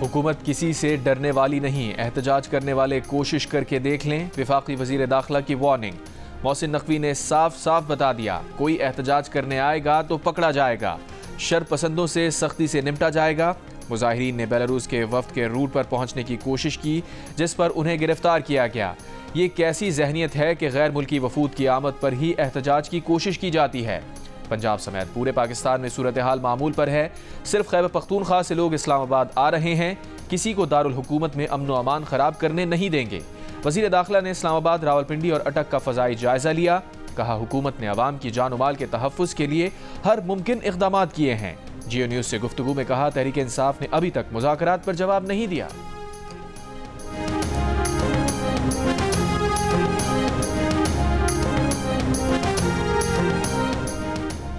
हुकूमत किसी से डरने वाली नहीं, एहतजाज करने वाले कोशिश करके देख लें। वफाकी वजीर दाखिला की वार्निंग। मोहसिन नकवी ने साफ साफ बता दिया, कोई एहतजाज करने आएगा तो पकड़ा जाएगा, शर पसंदों से सख्ती से निपटा जाएगा। मुजाहिरीन ने बेलारूस के वफ्द के रूट पर पहुंचने की कोशिश की, जिस पर उन्हें गिरफ्तार किया गया। ये कैसी जहनीत है कि गैर मुल्की वफूद की आमद पर ही एहतजाज की कोशिश की जाती है। पंजाब समेत पूरे पाकिस्तान में सूरत हाल मामूल पर है। सिर्फ खैबर पख्तूनख्वा से लोग इस्लामाबाद आ रहे हैं, किसी को दारुल हुकूमत में अमन व अमान खराब करने नहीं देंगे। वजीर दाखिला ने इस्लामाबाद, रावलपिंडी और अटक का फ़ज़ाई जायजा लिया। कहा, हुकूमत ने अवाम की जान माल के तहफ़्फ़ुज़ के लिए हर मुमकिन इक़दाम किए हैं। जियो न्यूज़ से गुफ्तगू में कहा, तहरीक इंसाफ ने अभी तक मुज़ाकरात पर जवाब नहीं दिया।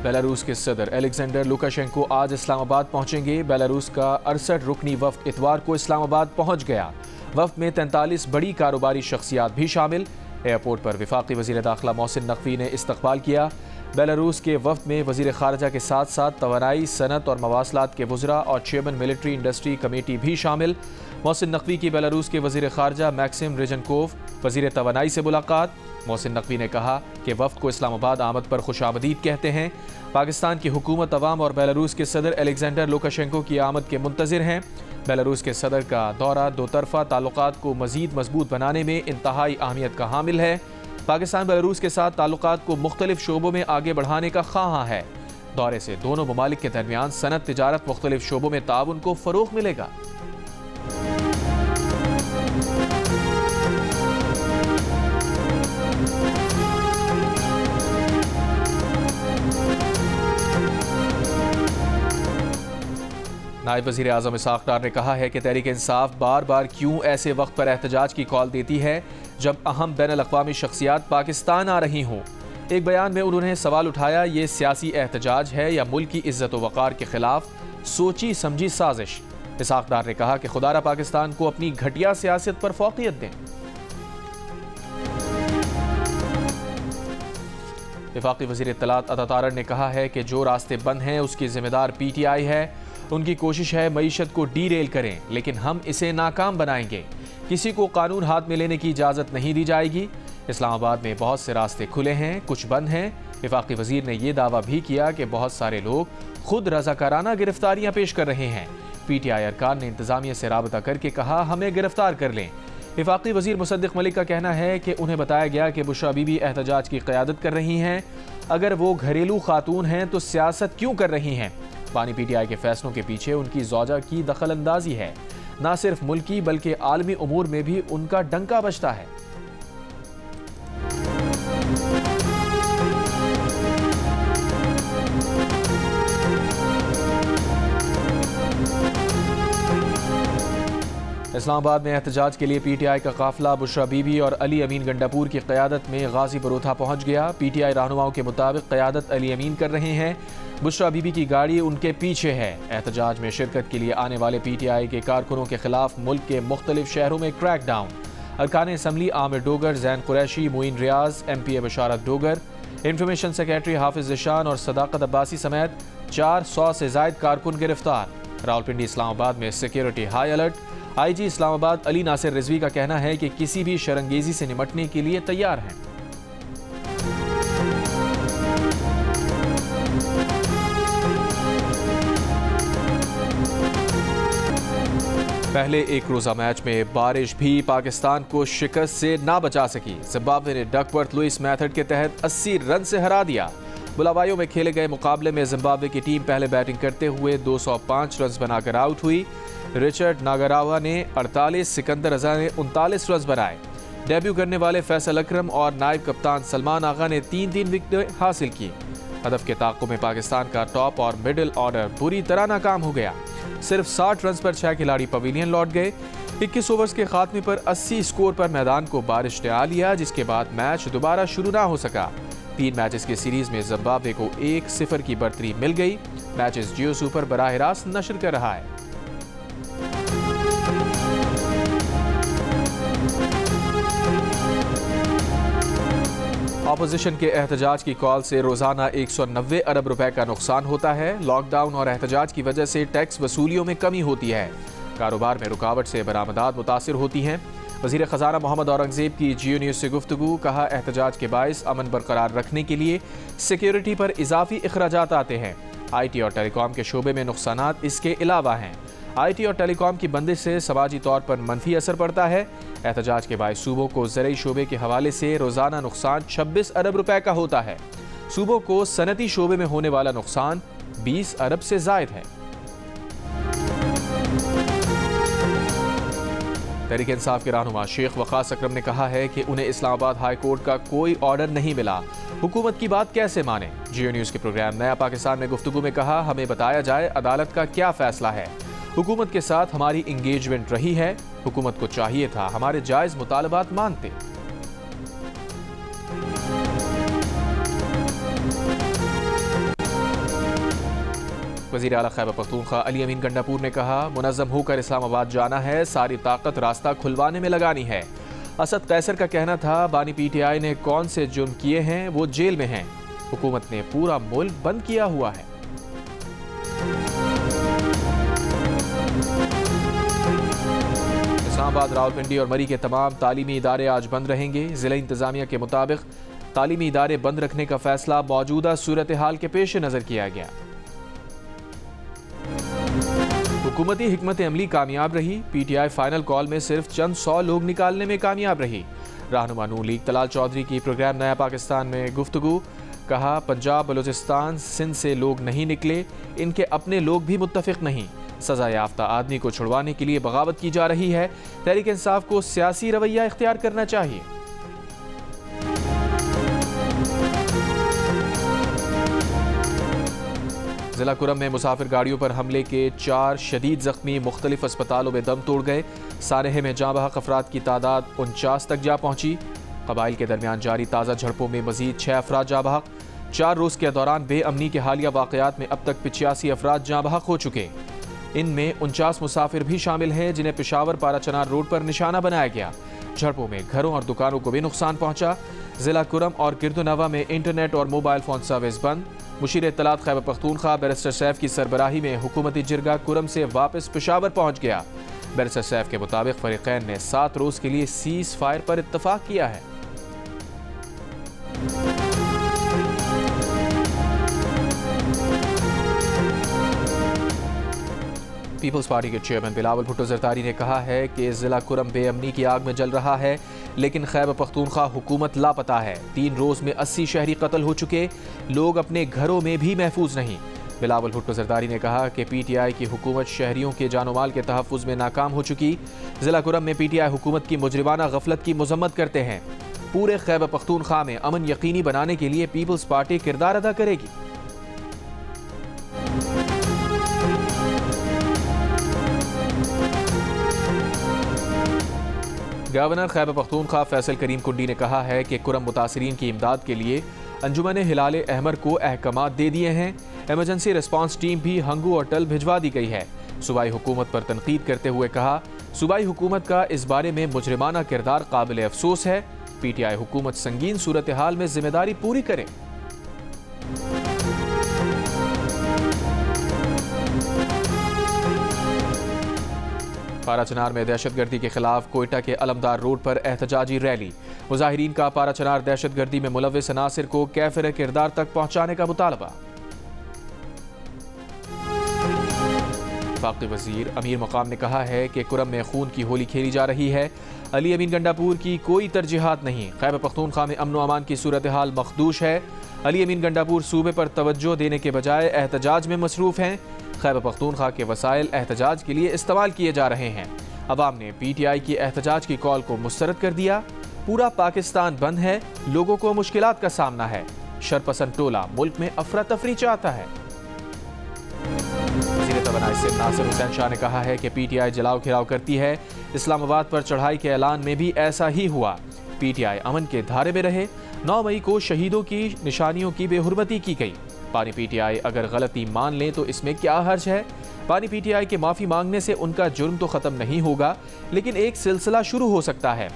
बेलारूस के सदर अलेक्जेंडर लुकाशेंको आज इस्लामाबाद पहुंचेंगे। बेलारूस का 68 रुकनी वफ्द इतवार को इस्लामाबाद पहुंच गया। वफ्द में 43 बड़ी कारोबारी शख्सियात भी शामिल। एयरपोर्ट पर वफाकी वजीर दाखिला मोहसिन नकवी ने इस्तकबाल किया। बेलारूस के वफ्द में वजीर खारजा के साथ साथ तवानाई, सनत और मवासलात के वज़रा और चेयरमैन मिलिट्री इंडस्ट्री कमेटी भी शामिल। मोहसिन नकवी की बेलारूस के वजीर खारजा मैक्सिम रिजनकोव, वजीर तवानाई से मुलाकात। मोहसिन नकवी ने कहा कि वफ्द को इस्लामाबाद आमद पर खुशामदीद कहते हैं। पाकिस्तान की हुकूमत, अवाम और बेलारूस के सदर अलेक्जेंडर लुकाशेंको की आमद के मुंतज़िर हैं। बेलारूस के सदर का दौरा दो तरफ़ा ताल्लुकात को मज़ीद मजबूत बनाने में इंतहाई अहमियत का हामिल है। पाकिस्तान बेलारूस के साथ ताल्लुकात को मुख्तलिफ शोबों में आगे बढ़ाने का ख्वाहां है। दौरे से दोनों ममालिक के दरमियान सनत, तिजारत, मुख्तलिफ शोबों में ताउन को फ़रोग़ मिलेगा। नायब वज़ीर आज़म इसहाक़ डार ने कहा है कि तहरीक इंसाफ बार बार क्यों ऐसे वक्त पर एहतजाज की कॉल देती है जब अहम बैनुल-अक़वामी शख्सियात पाकिस्तान आ रही हों। एक बयान में उन्होंने सवाल उठाया, ये सियासी एहतजाज है या मुल्क की इज़्ज़त व वक़ार के खिलाफ सोची समझी साजिश। इसहाक़ डार ने कहा कि खुदारा पाकिस्तान को अपनी घटिया सियासत पर फ़ौक़ियत दें। वफाकी वज़ीर इत्तलात अता तारड़ ने कहा है कि जो रास्ते बंद हैं उसकी ज़िम्मेदार PTI है। उनकी कोशिश है मईशत को डीरेल करें, लेकिन हम इसे नाकाम बनाएंगे। किसी को कानून हाथ में लेने की इजाज़त नहीं दी जाएगी। इस्लामाबाद में बहुत से रास्ते खुले हैं, कुछ बंद हैं। वफाकी वज़ीर ने यह दावा भी किया कि बहुत सारे लोग खुद रज़ाकाराना गिरफ्तारियाँ पेश कर रहे हैं। PTI अरकान ने इंतज़ामिया से राबता करके कहा, हमें गिरफ्तार कर लें। वफाकी वज़ीर मुसद्दिक़ मलिक का कहना है कि उन्हें बताया गया कि बुशरा बीबी एहतजाज की क़यादत कर रही हैं। अगर वो घरेलू खातून हैं तो सियासत क्यों कर रही हैं? बानी PTI के फैसलों के पीछे उनकी ज़ौजा की दखल अंदाजी है। न सिर्फ मुल्की बल्कि आलमी उमूर में भी उनका डंका बजता है। इस्लामाबाद में एहतजाज के लिए PTI का काफिला बुशरा बीबी और अली अमीन गंडापुर की क़यादत में गाजी बरोथा पहुँच गया। PTI रहनुमाओं के मुताबिक क़यादत अली अमीन कर रहे हैं। बुशरा बीबी की गाड़ी उनके पीछे है। एहतजाज में शिरकत के लिए आने वाले PTI के कारकुनों के खिलाफ मुल्क के मुख्तलिफ शहरों में क्रैक डाउन। अरकान असम्बली आमिर डोगर, जैन कुरैशी, मुइन रियाज, MPA बशारत डोगर, इंफॉर्मेशन सेक्रेटरी हाफिज ज़िशान और सदाकत अब्बासी समेत 400 से ज़ायद कारकुन गिरफ्तार। रावलपिंडी इस्लामाबाद में security high alert. IG Islamabad Ali Nasir Rizvi का कहना है कि किसी भी शरंगेजी से निपटने के लिए तैयार हैं। पहले एक रोज़ा मैच में बारिश भी पाकिस्तान को शिकस्त से ना बचा सकी। जिम्बाब्वे ने डकवर्थ लुइस मेथड के तहत 80 रन से हरा दिया। बुलावायों में खेले गए मुकाबले में जिम्बाब्वे की टीम पहले बैटिंग करते हुए 205 रन बनाकर आउट हुई। रिचर्ड नागरावा ने 48, सिकंदर रजा ने 39 रन बनाए। डेब्यू करने वाले फैसल अकरम और नायब कप्तान सलमान आगा ने 3-3 विकेटें हासिल की। हदफ के ताक़ुब में पाकिस्तान का टॉप और मिडिल ऑर्डर बुरी तरह नाकाम हो गया। सिर्फ 60 रन पर 6 खिलाड़ी पवेलियन लौट गए। 21 ओवर्स के खात्मे पर 80 स्कोर पर मैदान को बारिश ने आ लिया, जिसके बाद मैच दोबारा शुरू ना हो सका। 3 मैचेस की सीरीज में जिम्बाब्वे को 1-0 की बढ़तरी मिल गई। मैचेस जियो सुपर बराह रास्त नशर कर रहा है। अपोजिशन के एहतजाज की कॉल से रोजाना 190 अरब रुपए का नुकसान होता है। लॉकडाउन और एहतजाज की वजह से टैक्स वसूलियों में कमी होती है। कारोबार में रुकावट से बरामदात मुतासिर होती हैं। वज़ीर ख़ज़ाना मोहम्मद औरंगज़ेब की जियो न्यूज़ से गुफ्तगू। कहा, एहतजाज के बाइस अमन बरकरार रखने के लिए सिक्योरिटी पर इजाफी अखराजात आते हैं। IT और टेलीकॉम के शोबे में नुकसानात इसके अलावा हैं। IT और टेलीकॉम की बंदिश से समाजी तौर पर मनफी असर पड़ता है। एहतजाज के बाइस सूबों को ज़रई शोबे के हवाले से रोज़ाना नुकसान 26 अरब रुपए का होता है। सूबों को सनती शोबे में होने वाला नुकसान 20 अरब से ज़ायद है। तहरीक इंसाफ के रहनुमा शेख वक़ास अकरम ने कहा है कि उन्हें इस्लामाबाद हाई कोर्ट का कोई ऑर्डर नहीं मिला, हुकूमत की बात कैसे माने। जियो न्यूज़ के प्रोग्राम नया पाकिस्तान में गुफ्तगू में कहा, हमें बताया जाए अदालत का क्या फैसला है। हुकूमत के साथ हमारी इंगेजमेंट रही है, हुकूमत को चाहिए था हमारे जायज़ मुतालबात मानते। वज़ीर आला खैबर पख्तूनख्वा अली अमीन गंडापुर ने कहा, मुनज़्ज़म होकर इस्लामाबाद जाना है, सारी ताकत रास्ता खुलवाने में लगानी है। असद कैसर का कहना था, बानी PTI ने कौन से जुर्म किए हैं, वो जेल में हैं। हुकूमत ने पूरा मुल्क बंद किया हुआ है। इस्लामाबाद, रावलपिंडी और मरी के तमाम तालीमी इदारे आज बंद रहेंगे। ज़िला इंतज़ामिया के मुताबिक तालीमी इदारे बंद रखने का फैसला मौजूदा सूरत हाल के पेश नज़र किया गया। हुकूमती हिकमत अमली कामयाब रही। PTI फाइनल कॉल में सिर्फ चंद 100 लोग निकालने में कामयाब रही। रहनुमा नून लीग तलाल चौधरी की प्रोग्राम नया पाकिस्तान में गुफ्तगू। कहा, पंजाब बलूचिस्तान सिंध से लोग नहीं निकले, इनके अपने लोग भी मुत्तफिक नहीं। सजा याफ्ता आदमी को छुड़वाने के लिए बगावत की जा रही है। तहरीक इंसाफ को सियासी रवैया इख्तियार करना चाहिए। जिला कुरम में मुसाफिर गाड़ियों पर हमले के 4 शदीद जख्मी मुख्तलिफ अस्पतालों में दम तोड़ गए। सानेहे में जाँ बहक अफराद की तादाद 49 तक जा पहुंची। कबाइल के दरमियान जारी ताज़ा झड़पों में मजीद 6 अफराद जाँ बहक। 4 रोज़ के दौरान बेअमनी के हालिया वाक़यात में अब तक 85 अफराद जाँ बहक हो चुके। इनमें 49 मुसाफिर भी शामिल हैं, जिन्हें पेशावर पाराचनार रोड पर निशाना बनाया गया। झड़पों में घरों और दुकानों को भी नुकसान पहुंचा। जिला कुरम और गिरदुनवा में इंटरनेट और मोबाइल फ़ोन सर्विस बंद। मुशीर इत्तलात खैबर पख्तूनख्वा बैरिस्टर सैफ की सरबराही में हुकूमती जिरगा कुरम से वापस पेशावर पहुंच गया। बैरिस्टर सैफ के मुताबिक फरीक़ैन ने 7 रोज़ के लिए सीज़ फायर पर इत्तफाक किया है। पीपल्स पार्टी के चेयरमैन बिलावल भुट्टो ज़रदारी ने कहा है कि ज़िला कुरम बेअमनी की आग में जल रहा है, लेकिन खैबर पख्तूनख्वा हुकूमत लापता है। 3 रोज़ में 80 शहरी कत्ल हो चुके, लोग अपने घरों में भी महफूज नहीं। बिलावल भुट्टो ज़रदारी ने कहा कि PTI की हुकूमत शहरियों के जानो माल के तहफ़्फ़ुज़ में नाकाम हो चुकी। ज़िला कुरम में PTI हुकूमत की मुजरिमाना गफलत की मज़म्मत करते हैं। पूरे खैबर पख्तूनख्वा में अमन यकीनी बनाने के लिए पीपल्स पार्टी किरदार अदा करेगी। गवर्नर खैबर पख्तूनख्वा फैसल करीम कुंडी ने कहा है कि कुरम मुतासरीन की इमदाद के लिए अंजुमन हिलाल अहमर को अहकामात दे दिए हैं। एमरजेंसी रिस्पांस टीम भी हंगू और टल भिजवा दी गई है। सूबाई हुकूमत पर तनकीद करते हुए कहा, सूबाई हुकूमत का इस बारे में मुजरिमाना किरदार काबिल अफसोस है। PTI हुकूमत संगीन सूरत हाल में जिम्मेदारी पूरी करे। पाराचनार में दहशतगर्दी के खिलाफ कोयटा के अलमदार रोड पर एहतजाजी रैली। मुजाहिरीन का पाराचनार दहशतगर्दी में मुलव्विस अनासिर को कैफिर किरदार तक पहुंचाने का मुतालबा। वफाकी वजीर अमीर मकाम ने कहा है कि कुरम में खून की होली खेली जा रही है। अली अमीन गंडापुर की कोई तरजीहात नहीं। खैबर पख्तूनख्वा में अमन व अमान की सूरत हाल मखदूश है। अली अमीन गंडापुर सूबे पर तवज्जो देने के बजाय एहतजाज में मसरूफ़ हैं। खैबर पख्तूनख्वा के वसाइल एहतजाज के लिए इस्तेमाल किए जा रहे हैं। अवाम ने PTI की एहतजाज की कॉल को मुस्तरद कर दिया। पूरा पाकिस्तान बंद है, लोगों को मुश्किलात का सामना है। शरपसंद टोला मुल्क में अफरा तफरी चाहता है। वज़ीर तवानाई से नासिर हुसैन शाह ने कहा है कि PTI जलाओ घिराव करती है। इस्लामाबाद पर चढ़ाई के ऐलान में भी ऐसा ही हुआ। PTI अमन के धारे में रहे। 9 मई को शहीदों की निशानियों की बेहुरमती की गई। पानी PTI अगर गलती मान लें तो इसमें क्या हर्ज है। पानी PTI के माफ़ी मांगने से उनका जुर्म तो ख़त्म नहीं होगा, लेकिन एक सिलसिला शुरू हो सकता है।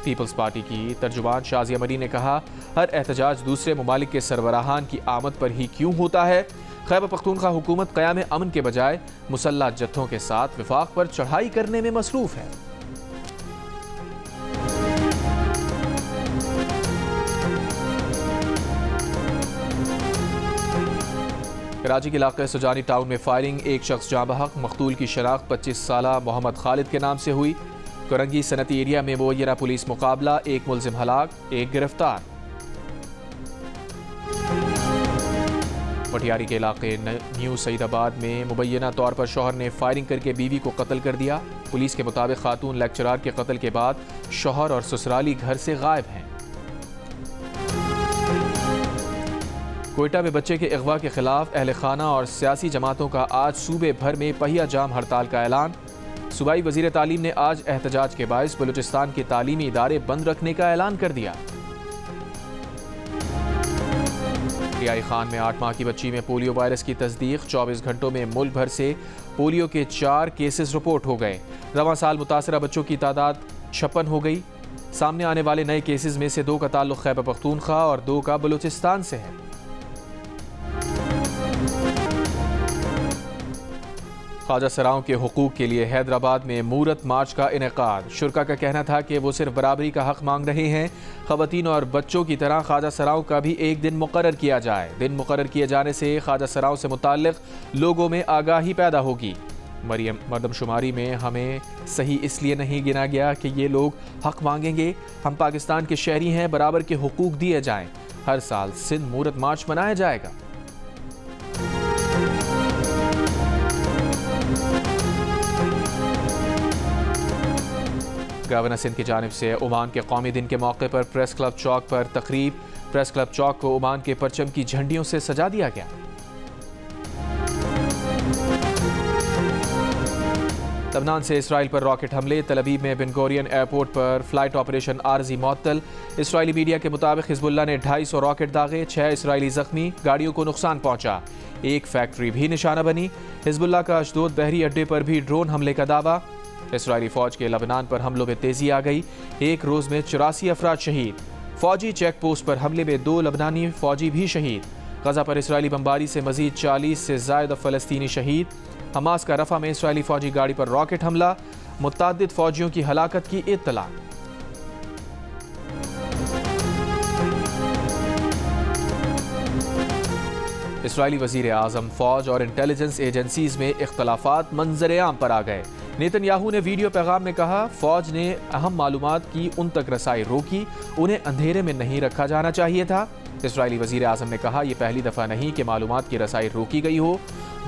पीपल्स पार्टी की तर्जुमान शाजिया मरी ने कहा, हर एहतजाज दूसरे ममालिक के सरबराहान की आमद पर ही क्यों होता है। खैबर पख्तूनख्वा हुकूमत क़याम अमन के बजाय मुसल्लह जत्थों के साथ विफाक पर चढ़ाई करने में मसरूफ है। कराची के इलाके सुजानी टाउन में फायरिंग, एक शख्स जाँ बहक। मकतूल की शनाख्त 25 साला मोहम्मद खालिद के नाम से हुई। करंगी सनती एरिया में मुबैना पुलिस मुकाबला, एक मुलजिम हलाक, एक गिरफ्तार। पटियारी के इलाके न्यू सईदाबाद में मुबैना तौर पर शौहर ने फायरिंग करके बीवी को कत्ल कर दिया। पुलिस के मुताबिक खातून लेक्चरार के कत्ल के बाद शौहर और ससुराली घर से गायब हैं। कोयटा में बच्चे के अगवा के खिलाफ अहल खाना और सियासी जमातों का आज सूबे भर में पहिया जाम हड़ताल का ऐलान। सूबाई वजीर तालीम ने आज एहतजाज के बायस बलूचिस्तान के तालीमी इदारे बंद रखने का ऐलान कर दिया। रियाई खान में 8 माह की बच्ची में पोलियो वायरस की तस्दीक। 24 घंटों में मुल्क भर से पोलियो के 4 केसेस रिपोर्ट हो गए। रवां साल मुतासरा बच्चों की तादाद 56 हो गई। सामने आने वाले नए केसेस में से 2 का ताल्लुक खैबर पख्तूनख्वा और 2 का बलूचिस्तान से है। ख्वाजा सराओं के हुकूक के लिए हैदराबाद में मूरत मार्च का इनेकाद। शुरका का कहना था कि वो सिर्फ बराबरी का हक मांग रहे हैं। ख़वातीन और बच्चों की तरह ख्वाजा सराओं का भी एक दिन मुकर्रर किया जाए। दिन मुकर्रर किए जाने से ख्वाजा सराओं से मुताल्लिक लोगों में आगाही पैदा होगी। मरदमशुमारी में हमें सही इसलिए नहीं गिना गया कि ये लोग हक मांगेंगे। हम पाकिस्तान के शहरी हैं, बराबर के हुकूक दिए जाएँ। हर साल सिंध मूरत मार्च मनाया जाएगा। गवर्नर सिंध की जानिब से ओमान के कौमी दिन के मौके पर प्रेस क्लब चौक पर तकरीब। प्रेस क्लब चौक को ओमान के परचम की झंडियों से सजा दिया गया। लबनान से इसराइल पर रॉकेट हमले। तल अवीव में बेन गुरियन एयरपोर्ट पर फ्लाइट ऑपरेशन आरजी मुअत्तल। इसराइली मीडिया के मुताबिक हिजबुल्लाह ने 250 रॉकेट दागे। 6 इसराइली जख्मी, गाड़ियों को नुकसान पहुंचा। एक फैक्ट्री भी निशाना बनी। हिजबुल्लाह का अशदोद बहरी अड्डे पर भी ड्रोन हमले का दावा। इसराइली फौज के लबनान पर हमलों में तेजी आ गई। एक रोज में 84 अफराद शहीद। फौजी चेक पोस्ट पर हमले में 2 लबनानी फौजी भी शहीद। गजा पर इसराइली बमबारी से मजीद 40 से ज़ायद फ़लस्तीनी शहीद। हमास का रफा में इसराइली फौजी गाड़ी पर रॉकेट हमला। मुतअद्दिद फौजियों की हलाकत की इत्तला। इसराइली वज़ीर आज़म फौज और इंटेलिजेंस एजेंसीज में इख्तलाफात मंजर-ए-आम पर आ गए। नेतन्याहू ने वीडियो पैगाम में कहा, फौज ने अहम मालूमात की उन तक रसाई रोकी, उन्हें अंधेरे में नहीं रखा जाना चाहिए था। इसराइली वज़ीर आज़म ने कहा, यह पहली दफ़ा नहीं कि मालूमात की रसाई रोकी गई हो।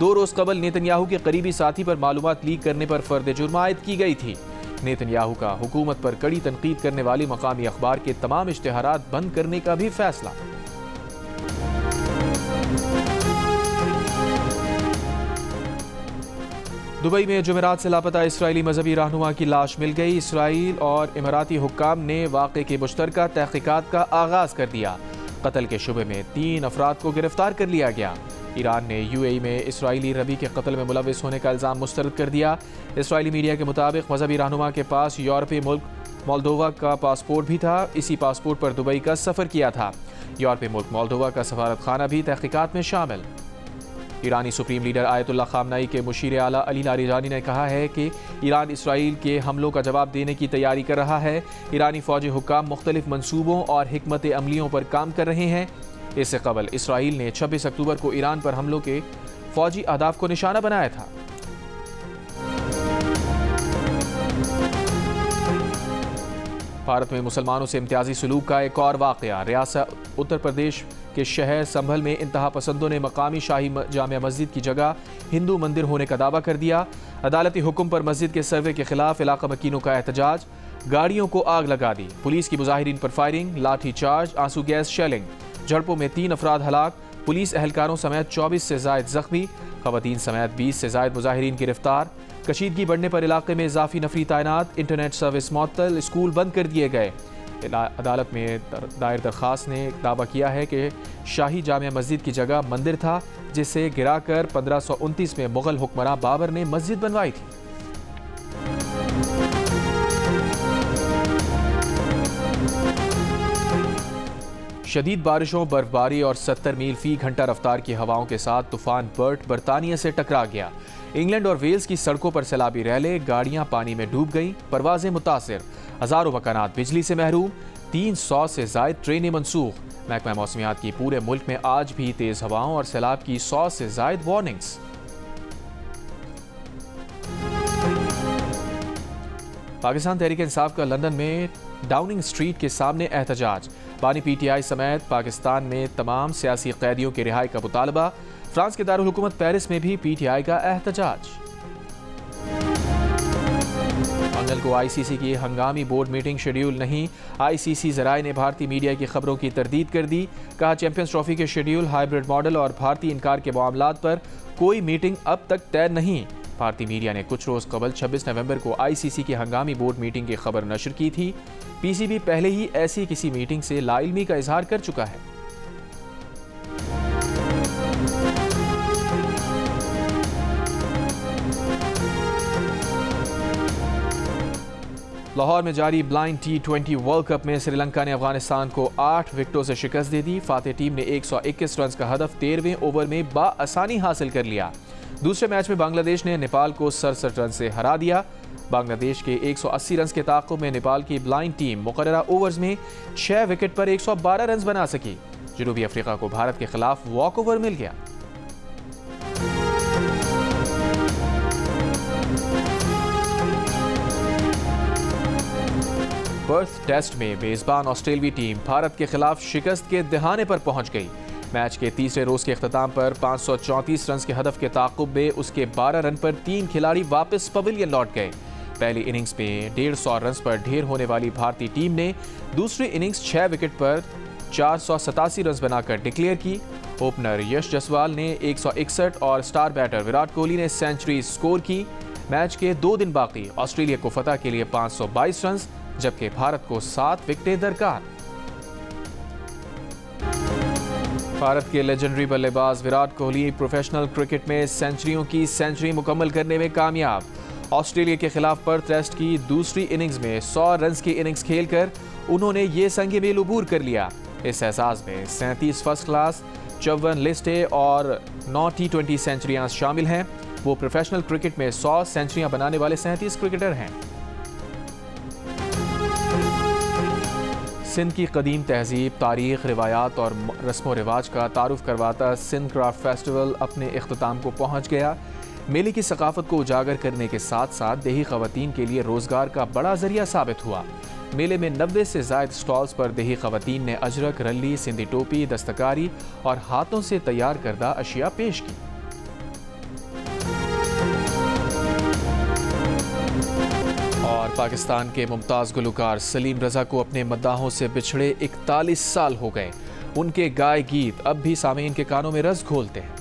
2 रोज़ कबल नेतन्याहू के करीबी साथी पर मालूमात लीक करने पर फर्द जुर्म आयद की गई थी। नेतन्याहू का हुकूमत पर कड़ी तनकीद करने वाली मकामी अखबार के तमाम इश्तिहारात बंद करने का भी फैसला। दुबई में जुमेरात से लापता इसराइली मजहबी रहनुमा की लाश मिल गई। इसराइल और इमाराती हुक्काम ने वाक़े की मुश्तरका तहक़ीक़ात का आगाज़ कर दिया। कत्ल के शुबे में 3 अफराद को गिरफ्तार कर लिया गया। ईरान ने UAE में इसराइली रबी के कत्ल में मुलविस होने का इल्ज़ाम मुस्तरद कर दिया। इसराइली मीडिया के मुताबिक मजहबी रहनुमा के पास यूरोपीय मुल्क मोल्दोवा का पासपोर्ट भी था। इसी पासपोर्ट पर दुबई का सफ़र किया था। यूरोपीय मुल्क मोल्दोवा का सफारत खाना भी तहक़ीक़ात में शामिल। ईरानी सुप्रीम लीडर आयतुल्लाह खामनाई के मुशीर आला अली लारिजानी ने कहा है कि ईरान इसराइल के हमलों का जवाब देने की तैयारी कर रहा है। ईरानी फौजी हुक्काम मुख्तलिफ मंसूबों और हिकमत अमलियों पर काम कर रहे हैं। इससे कबल इसराइल ने 26 अक्टूबर को ईरान पर हमलों के फौजी अहदाफ को निशाना बनाया था। भारत में मुसलमानों से इम्तियाजी सलूक का एक और वाक़या। रियासत उत्तर प्रदेश के शहर संभल में इंतहा पसंदों ने मकामी शाही जामिया मस्जिद की जगह हिंदू मंदिर होने का दावा कर दिया। अदालती हुक्म पर मस्जिद के सर्वे के खिलाफ इलाका मकीनों का एहतजाज। गाड़ियों को आग लगा दी। पुलिस की मुजाहिरीन पर फायरिंग, लाठी चार्ज, आंसू गैस शेलिंग। झड़पों में 3 अफराद हलाक। पुलिस एहलकारों समेत 24 से ज़ायद जख्मी। खवातीन समेत 20 से ज़ायद मुजाहिरीन गिरफ्तार। कशीदगी बढ़ने पर इलाके में इजाफी नफरी तैनात। इंटरनेट सर्विस मुअत्तल, स्कूल बंद कर दिए गए। अदालत में दायर दरख्वास्त ने दावा किया है कि शाही जामिया मस्जिद की जगह मंदिर था, जिसे गिराकर 1529 में मुगल हुक्मरान बाबर ने मस्जिद बनवाई थी। शदीद बारिशों, बर्फबारी और 70 मील फी घंटा रफ्तार की हवाओं के साथ तूफान बर्ट बरतानिया से टकरा गया। इंग्लैंड और वेल्स की सड़कों पर सैलाबी रैले, गाड़ियां पानी में डूब गईं, परवाजें मुतासिर, हजारों मकानात बिजली से महरूम, 300 से जायद ट्रेनें मनसूख। महकमा मौसमियात की पूरे मुल्क में आज भी तेज हवाओं और सैलाब की 100 से जायद वार्निंग्स। पाकिस्तान तहरीक इंसाफ का लंदन में डाउनिंग स्ट्रीट के सामने एहतजाज। बानी PTI समेत पाकिस्तान में तमाम सियासी कैदियों की रिहाई का मुतालबा। फ्रांस के दारुल हुकूमत पेरिस में भी PTI का एहतजाज। मंगल को ICC की हंगामी बोर्ड मीटिंग शेड्यूल नहीं। ICC ज़राए ने भारतीय मीडिया की खबरों की तरदीद कर दी। कहा, चैंपियंस ट्रॉफी के शेड्यूल, हाइब्रिड मॉडल और भारतीय इनकार के मामलात पर कोई मीटिंग अब तक तय नहीं। भारतीय मीडिया ने कुछ रोज कबल 26 नवंबर को ICC की हंगामी बोर्ड मीटिंग की खबर नशर की थी। PCB पहले ही ऐसी किसी मीटिंग से लाइल्मी का इजहार कर चुका है। लाहौर में जारी ब्लाइंड T20 वर्ल्ड कप में श्रीलंका ने अफगानिस्तान को 8 विकेटों से शिकस्त दे दी। फातेह टीम ने 121 रन का हदफ 13वें ओवर में बाआसानी हासिल कर लिया। दूसरे मैच में बांग्लादेश ने नेपाल को 67 रन से हरा दिया। बांग्लादेश के 180 रन के ताक़ुब में नेपाल की ब्लाइंड टीम मुकर्ररा ओवर्स में 6 विकेट पर 112 रन बना सकी। जनूबी अफ्रीका को भारत के खिलाफ वॉक ओवर मिल गया। पर्थ टेस्ट में मेजबान ऑस्ट्रेलियाई टीम भारत के खिलाफ शिकस्त के दहाने पर पहुंच गई। मैच के तीसरे रोज के अख्ताम पर 534 रन के हदफ के ताक़ुब में उसके 12 रन पर 3 खिलाड़ी वापस पवेलियन लौट गए। पहली इनिंग्स में 150 रन पर ढेर होने वाली भारतीय टीम ने दूसरी इनिंग्स 6 विकेट पर 487 रन बनाकर डिक्लेयर की। ओपनर यश जसवाल ने 161 और स्टार बैटर विराट कोहली ने सेंचुरी स्कोर की। मैच के 2 दिन बाकी, ऑस्ट्रेलिया को फतह के लिए 522 रन, जबकि भारत को 7 विकेटें दरकार। भारत के लेजेंडरी बल्लेबाज विराट कोहली प्रोफेशनल क्रिकेट में सेंचुरियों की सेंचुरी मुकम्मल करने में कामयाब। ऑस्ट्रेलिया के खिलाफ पर्थ टेस्ट की दूसरी इनिंग्स में 100 रन की इनिंग्स खेलकर उन्होंने ये संग मील अबूर कर लिया। इस एहसास में 37 फर्स्ट क्लास, 54 लिस्ट ए और 9 T20 सेंचुरियां शामिल हैं। वो प्रोफेशनल क्रिकेट में 100 सेंचुरियां बनाने वाले 37 क्रिकेटर हैं। सिंध की कदीम तहजीब, तारीख, रिवायात और रस्म व रिवाज का तारुफ करवाता सिंध क्राफ्ट फेस्टिवल अपने इख्तिताम को पहुँच गया। मेले की सकाफत को उजागर करने के साथ साथ देही खवातीन के लिए रोज़गार का बड़ा जरिया साबित हुआ। मेले में 90 से ज़ायद स्टॉल्स पर देही खवातीन ने अजरक, रल्ली, सिंधी टोपी, दस्तकारी और हाथों से तैयार करदा अशिया पेश की। और पाकिस्तान के मुमताज़ गुलकार सलीम रज़ा को अपने मद्दाहों से बिछड़े 41 साल हो गए। उनके गाए गीत अब भी सामीन के कानों में रस घोलते हैं।